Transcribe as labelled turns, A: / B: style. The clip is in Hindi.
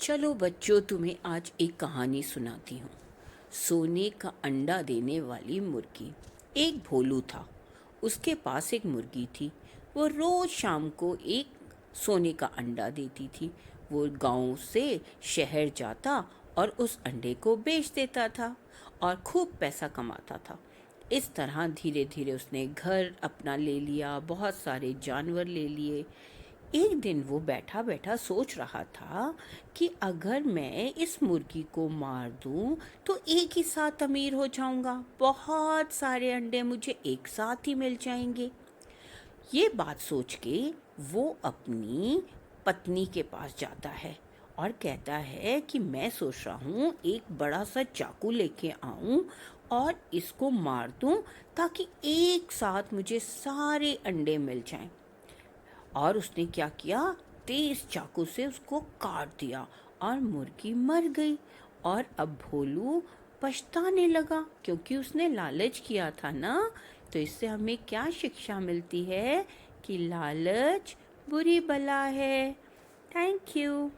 A: चलो बच्चों, तुम्हें आज एक कहानी सुनाती हूँ। सोने का अंडा देने वाली मुर्गी। एक भोलू था। उसके पास एक मुर्गी थी। वो रोज शाम को एक सोने का अंडा देती थी। वो गांव से शहर जाता और उस अंडे को बेच देता था और खूब पैसा कमाता था। इस तरह धीरे धीरे उसने घर अपना ले लिया, बहुत सारे जानवर ले लिए। एक दिन वो बैठा बैठा सोच रहा था कि अगर मैं इस मुर्गी को मार दूं तो एक ही साथ अमीर हो जाऊंगा, बहुत सारे अंडे मुझे एक साथ ही मिल जाएंगे। ये बात सोच के वो अपनी पत्नी के पास जाता है और कहता है कि मैं सोच रहा हूँ एक बड़ा सा चाकू लेके आऊं और इसको मार दूं ताकि एक साथ मुझे सारे अंडे मिल जाएं। और उसने क्या किया, तेज चाकू से उसको काट दिया और मुर्गी मर गई। और अब भोलू पछताने लगा क्योंकि उसने लालच किया था ना। तो इससे हमें क्या शिक्षा मिलती है कि लालच बुरी बला है। Thank you.